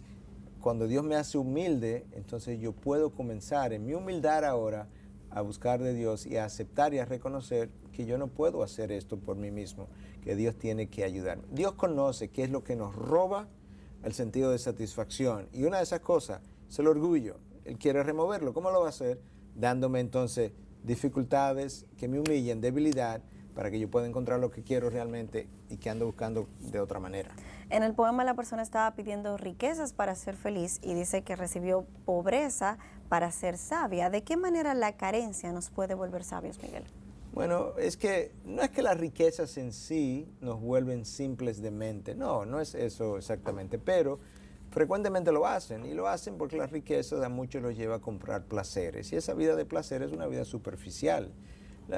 cuando Dios me hace humilde, entonces yo puedo comenzar en mi humildad ahora a buscar de Dios y a aceptar y a reconocer que yo no puedo hacer esto por mí mismo, que Dios tiene que ayudarme. Dios conoce qué es lo que nos roba el sentido de satisfacción, y una de esas cosas es el orgullo. Él quiere removerlo. ¿Cómo lo va a hacer? Dándome entonces dificultades que me humillen, debilidad, para que yo pueda encontrar lo que quiero realmente y que ando buscando de otra manera. En el poema la persona estaba pidiendo riquezas para ser feliz y dice que recibió pobreza para ser sabia. ¿De qué manera la carencia nos puede volver sabios, Miguel? Bueno, es que no es que las riquezas en sí nos vuelven simples de mente, no es eso exactamente, pero frecuentemente lo hacen, y lo hacen porque las riquezas a muchos los lleva a comprar placeres, y esa vida de placer es una vida superficial.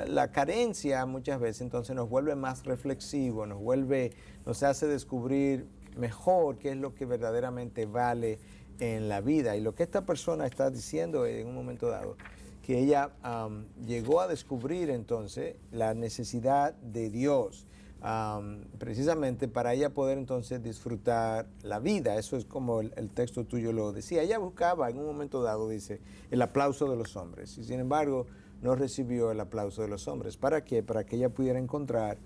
La carencia muchas veces entonces nos vuelve más reflexivo, nos hace descubrir mejor qué es lo que verdaderamente vale en la vida. Y lo que esta persona está diciendo en un momento dado, que ella llegó a descubrir entonces la necesidad de Dios, precisamente para ella poder entonces disfrutar la vida. Eso es como el texto tuyo lo decía. Ella buscaba en un momento dado, dice, el aplauso de los hombres, y sin embargo no recibió el aplauso de los hombres. ¿Para qué? Para que ella pudiera encontrar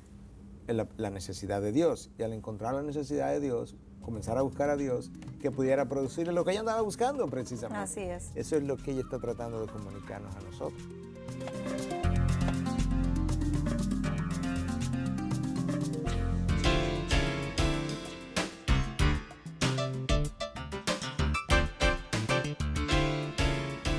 la necesidad de Dios, y al encontrar la necesidad de Dios, comenzar a buscar a Dios que pudiera producir lo que ella andaba buscando precisamente. Así es. Eso es lo que ella está tratando de comunicarnos a nosotros.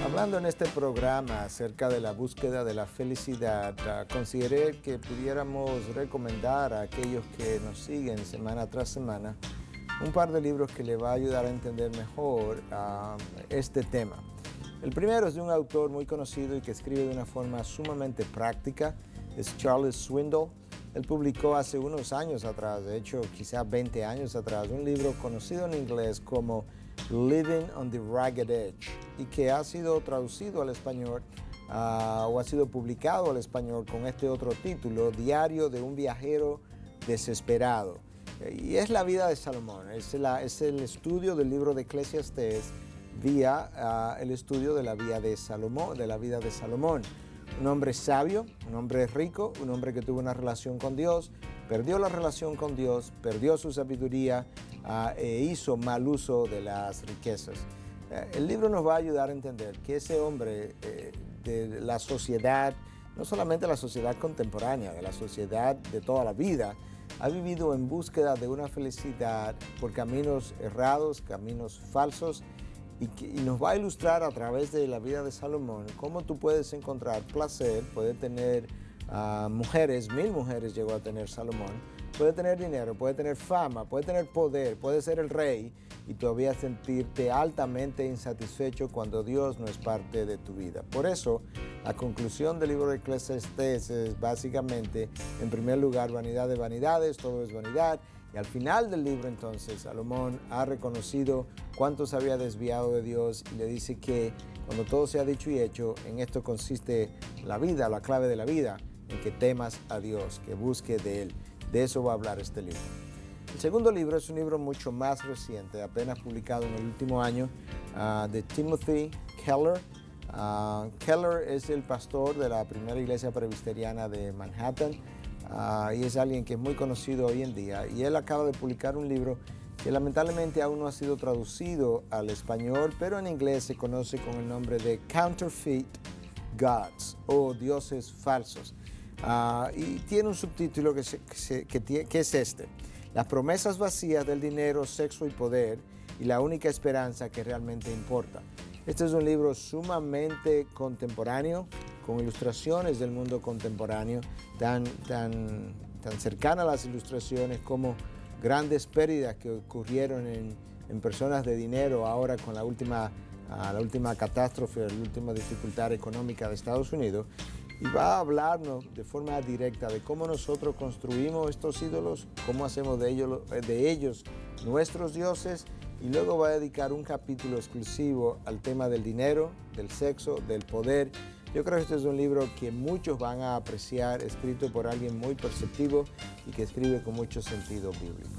Hablando en este programa acerca de la búsqueda de la felicidad, consideré que pudiéramos recomendar a aquellos que nos siguen semana tras semana un par de libros que le va a ayudar a entender mejor este tema. El primero es de un autor muy conocido y que escribe de una forma sumamente práctica, es Charles Swindoll. Él publicó hace unos años atrás, de hecho quizás 20 años atrás, un libro conocido en inglés como Living on the Ragged Edge, y que ha sido traducido al español o ha sido publicado al español con este otro título, Diario de un viajero desesperado. Y es la vida de Salomón, es el estudio del libro de Eclesiastés vía el estudio de la vida de Salomón. Un hombre sabio, un hombre rico, un hombre que tuvo una relación con Dios, perdió la relación con Dios, perdió su sabiduría e hizo mal uso de las riquezas. El libro nos va a ayudar a entender que ese hombre de la sociedad, no solamente la sociedad contemporánea, de la sociedad de toda la vida, ha vivido en búsqueda de una felicidad por caminos errados, caminos falsos, y nos va a ilustrar a través de la vida de Salomón cómo tú puedes encontrar placer, puede tener mujeres, 1000 mujeres llegó a tener Salomón, puede tener dinero, puede tener fama, puede tener poder, puede ser el rey y todavía sentirte altamente insatisfecho cuando Dios no es parte de tu vida. Por eso, la conclusión del libro de Eclesiastés es básicamente, en primer lugar, vanidad de vanidades, todo es vanidad. Y al final del libro, entonces, Salomón ha reconocido cuánto se había desviado de Dios y le dice que cuando todo se ha dicho y hecho, en esto consiste la vida, la clave de la vida, en que temas a Dios, que busque de Él. De eso va a hablar este libro. El segundo libro es un libro mucho más reciente, apenas publicado en el último año, de Timothy Keller. Keller es el pastor de la primera iglesia presbiteriana de Manhattan y es alguien que es muy conocido hoy en día. Y él acaba de publicar un libro que lamentablemente aún no ha sido traducido al español, pero en inglés se conoce con el nombre de Counterfeit Gods o Dioses Falsos. Y tiene un subtítulo que es este: Las promesas vacías del dinero, sexo y poder y la única esperanza que realmente importa. Este es un libro sumamente contemporáneo, con ilustraciones del mundo contemporáneo, tan cercana a las ilustraciones como grandes pérdidas que ocurrieron en personas de dinero ahora con la última catástrofe, la última dificultad económica de Estados Unidos. Y va a hablarnos de forma directa de cómo nosotros construimos estos ídolos, cómo hacemos de ellos nuestros dioses, y luego va a dedicar un capítulo exclusivo al tema del dinero, del sexo, del poder. Yo creo que este es un libro que muchos van a apreciar, escrito por alguien muy perceptivo y que escribe con mucho sentido bíblico.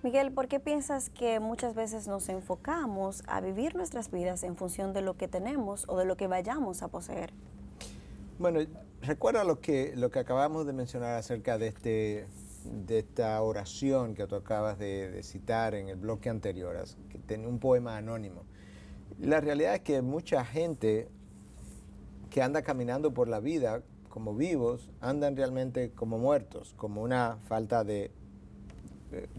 Miguel, ¿por qué piensas que muchas veces nos enfocamos a vivir nuestras vidas en función de lo que tenemos o de lo que vayamos a poseer? Bueno, recuerda lo que acabamos de mencionar acerca de esta oración que tú acabas de citar en el bloque anterior, que tenía un poema anónimo. La realidad es que mucha gente que anda caminando por la vida como vivos, andan realmente como muertos, como una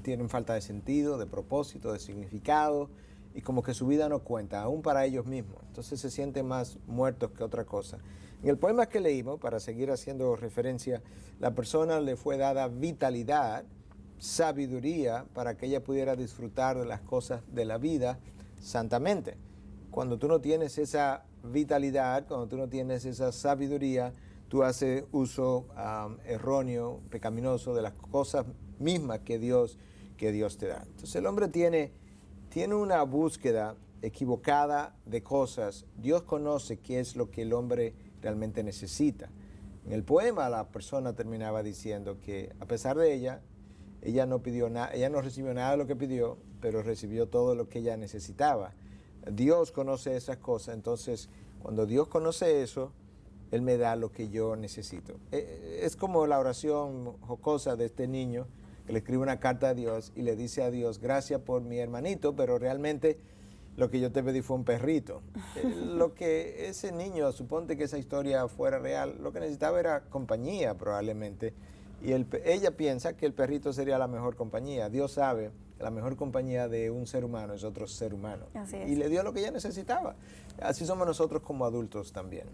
tienen falta de sentido, de propósito, de significado, y como que su vida no cuenta, aún para ellos mismos. Entonces se sienten más muertos que otra cosa. En el poema que leímos, para seguir haciendo referencia, la persona le fue dada vitalidad, sabiduría, para que ella pudiera disfrutar de las cosas de la vida santamente. Cuando tú no tienes esa vitalidad, cuando tú no tienes esa sabiduría, tú haces uso erróneo, pecaminoso de las cosas mismas que Dios te da. Entonces el hombre tiene una búsqueda equivocada de cosas. Dios conoce qué es lo que el hombre realmente necesita. En el poema la persona terminaba diciendo que a pesar de ella no pidió nada, ella no recibió nada de lo que pidió, pero recibió todo lo que ella necesitaba. Dios conoce esas cosas, entonces cuando Dios conoce eso, Él me da lo que yo necesito. Es como la oración jocosa de este niño que le escribe una carta a Dios y le dice a Dios: gracias por mi hermanito, pero realmente lo que yo te pedí fue un perrito. Lo que ese niño, suponte que esa historia fuera real, lo que necesitaba era compañía probablemente. Y ella piensa que el perrito sería la mejor compañía. Dios sabe que la mejor compañía de un ser humano es otro ser humano. Así es. Y le dio lo que ella necesitaba. Así somos nosotros como adultos también.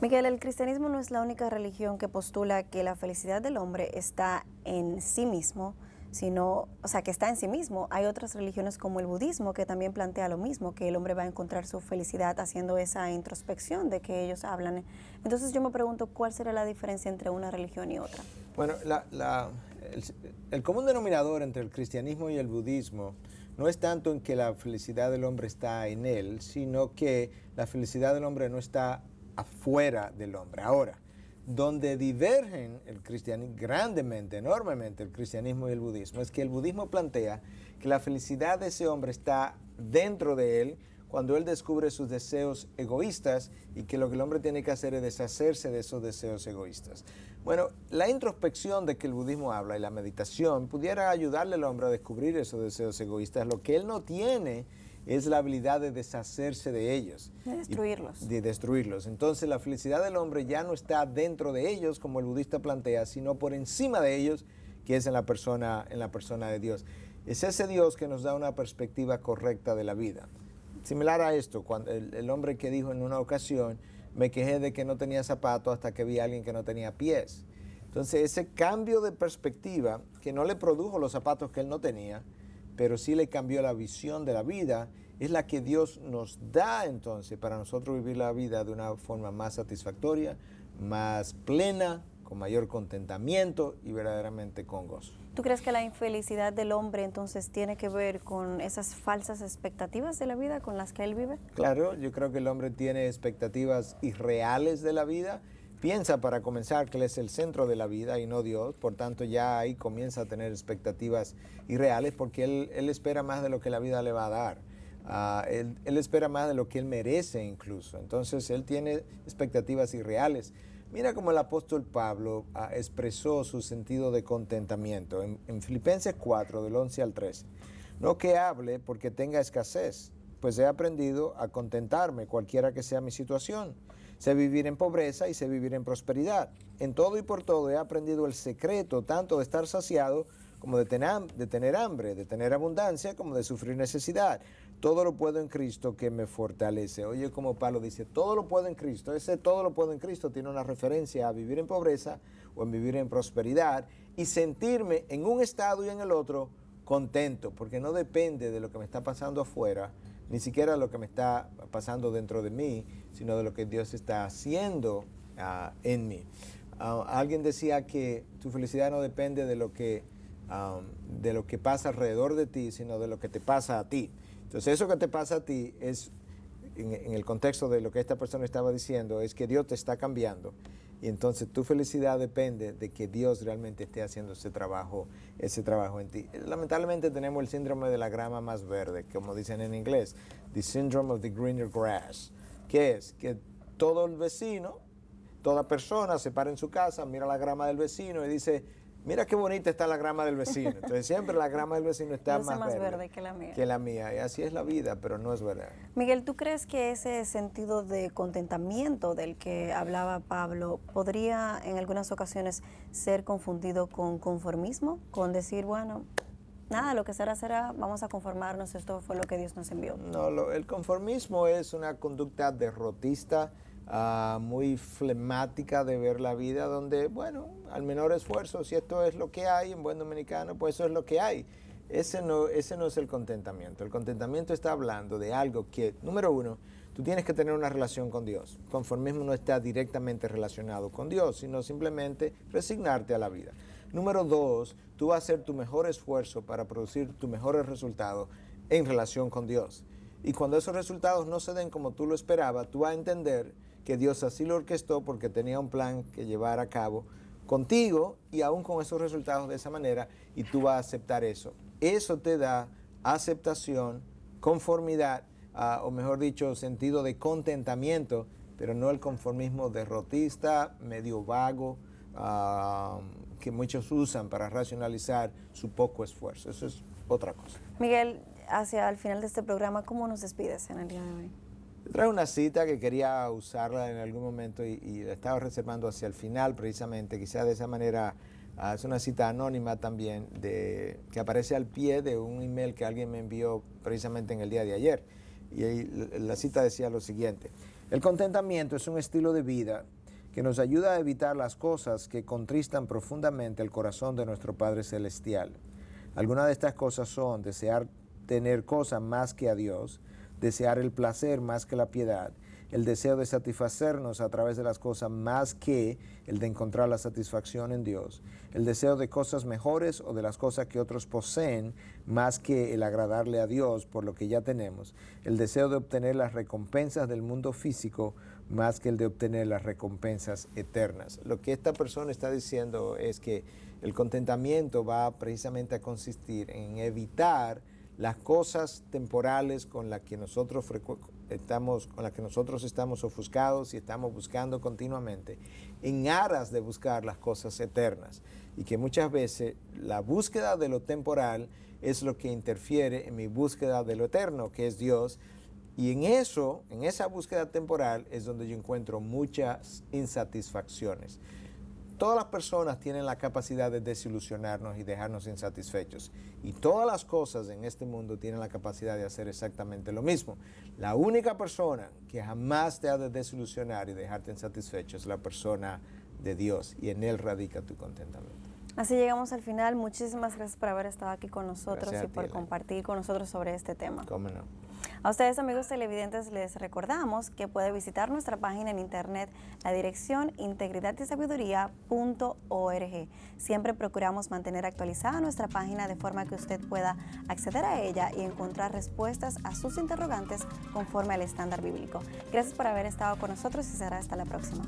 Miguel, el cristianismo no es la única religión que postula que la felicidad del hombre está en sí mismo, que está en sí mismo. Hay otras religiones como el budismo que también plantea lo mismo, que el hombre va a encontrar su felicidad haciendo esa introspección de que ellos hablan. Entonces yo me pregunto, ¿cuál será la diferencia entre una religión y otra? Bueno, el común denominador entre el cristianismo y el budismo no es tanto en que la felicidad del hombre está en él, sino que la felicidad del hombre no está afuera del hombre. Ahora, donde divergen el cristianismo grandemente, enormemente el cristianismo y el budismo, es que el budismo plantea que la felicidad de ese hombre está dentro de él cuando él descubre sus deseos egoístas y que lo que el hombre tiene que hacer es deshacerse de esos deseos egoístas. Bueno, la introspección de que el budismo habla y la meditación pudiera ayudarle al hombre a descubrir esos deseos egoístas. Lo que él no tiene es la habilidad de deshacerse de ellos. De destruirlos. De destruirlos. Entonces la felicidad del hombre ya no está dentro de ellos, como el budista plantea, sino por encima de ellos, que es en la persona de Dios. Es ese Dios que nos da una perspectiva correcta de la vida. Similar a esto, cuando el hombre que dijo en una ocasión: me quejé de que no tenía zapatos hasta que vi a alguien que no tenía pies. Entonces ese cambio de perspectiva, que no le produjo los zapatos que él no tenía, pero sí le cambió la visión de la vida, es la que Dios nos da entonces para nosotros vivir la vida de una forma más satisfactoria, más plena, con mayor contentamiento y verdaderamente con gozo. ¿Tú crees que la infelicidad del hombre entonces tiene que ver con esas falsas expectativas de la vida con las que él vive? Claro, yo creo que el hombre tiene expectativas irreales de la vida. Piensa, para comenzar, que él es el centro de la vida y no Dios, por tanto ya ahí comienza a tener expectativas irreales porque él espera más de lo que la vida le va a dar. Él espera más de lo que él merece incluso, entonces él tiene expectativas irreales. Mira cómo el apóstol Pablo expresó su sentido de contentamiento en Filipenses 4, del 11 al 13. No que hable porque tenga escasez, pues he aprendido a contentarme cualquiera que sea mi situación. Sé vivir en pobreza y sé vivir en prosperidad. En todo y por todo he aprendido el secreto tanto de estar saciado como de tener hambre, de tener abundancia como de sufrir necesidad. Todo lo puedo en Cristo que me fortalece. Oye, como Pablo dice, todo lo puedo en Cristo. Ese todo lo puedo en Cristo tiene una referencia a vivir en pobreza o en vivir en prosperidad y sentirme en un estado y en el otro contento, porque no depende de lo que me está pasando afuera, ni siquiera de lo que me está pasando dentro de mí, sino de lo que Dios está haciendo en mí. Alguien decía que tu felicidad no depende de lo que pasa alrededor de ti, sino de lo que te pasa a ti. Entonces eso que te pasa a ti es, en el contexto de lo que esta persona estaba diciendo, es que Dios te está cambiando. Y entonces tu felicidad depende de que Dios realmente esté haciendo ese trabajo en ti. Lamentablemente tenemos el síndrome de la grama más verde, como dicen en inglés, the syndrome of the greener grass, que es que todo el vecino, toda persona se para en su casa, mira la grama del vecino y dice, mira qué bonita está la grama del vecino. Entonces siempre la grama del vecino está más verde que la mía. Que la mía. Y así es la vida, pero no es verdad. Miguel, ¿tú crees que ese sentido de contentamiento del que hablaba Pablo podría en algunas ocasiones ser confundido con conformismo? Con decir, bueno, nada, lo que será, será, vamos a conformarnos, esto fue lo que Dios nos envió. No, el conformismo es una conducta derrotista, muy flemática de ver la vida, donde, bueno, al menor esfuerzo, si esto es lo que hay en buen dominicano, pues eso es lo que hay. Ese no es el contentamiento. El contentamiento está hablando de algo que, número uno, tú tienes que tener una relación con Dios. El conformismo no está directamente relacionado con Dios, sino simplemente resignarte a la vida. Número dos, tú vas a hacer tu mejor esfuerzo para producir tus mejores resultados en relación con Dios. Y cuando esos resultados no se den como tú lo esperabas, tú vas a entender que Dios así lo orquestó porque tenía un plan que llevar a cabo contigo y aún con esos resultados de esa manera, y tú vas a aceptar eso. Eso te da aceptación, conformidad, o mejor dicho, sentido de contentamiento, pero no el conformismo derrotista, medio vago, que muchos usan para racionalizar su poco esfuerzo. Eso es otra cosa. Miguel, hacia el final de este programa, ¿cómo nos despides en el día de hoy? Trae una cita que quería usarla en algún momento y la estaba reservando hacia el final precisamente, quizá de esa manera. Es una cita anónima también que aparece al pie de un email que alguien me envió precisamente en el día de ayer. Y ahí la cita decía lo siguiente: el contentamiento es un estilo de vida que nos ayuda a evitar las cosas que contristan profundamente el corazón de nuestro Padre Celestial. Algunas de estas cosas son desear tener cosas más que a Dios, desear el placer más que la piedad, el deseo de satisfacernos a través de las cosas más que el de encontrar la satisfacción en Dios, el deseo de cosas mejores o de las cosas que otros poseen más que el agradarle a Dios por lo que ya tenemos, el deseo de obtener las recompensas del mundo físico más que el de obtener las recompensas eternas. Lo que esta persona está diciendo es que el contentamiento va precisamente a consistir en evitar las cosas temporales con las que nosotros estamos ofuscados y estamos buscando continuamente, en aras de buscar las cosas eternas. Y que muchas veces la búsqueda de lo temporal es lo que interfiere en mi búsqueda de lo eterno, que es Dios. Y en esa búsqueda temporal es donde yo encuentro muchas insatisfacciones. Todas las personas tienen la capacidad de desilusionarnos y dejarnos insatisfechos. Y todas las cosas en este mundo tienen la capacidad de hacer exactamente lo mismo. La única persona que jamás te ha de desilusionar y dejarte insatisfecho es la persona de Dios, y en Él radica tu contentamiento. Así llegamos al final. Muchísimas gracias por haber estado aquí con nosotros y por Elena. compartir con nosotros sobre este tema. ¿Cómo no? A ustedes, amigos televidentes, les recordamos que puede visitar nuestra página en internet, la dirección integridadysabiduría.org. Siempre procuramos mantener actualizada nuestra página de forma que usted pueda acceder a ella y encontrar respuestas a sus interrogantes conforme al estándar bíblico. Gracias por haber estado con nosotros y será hasta la próxima.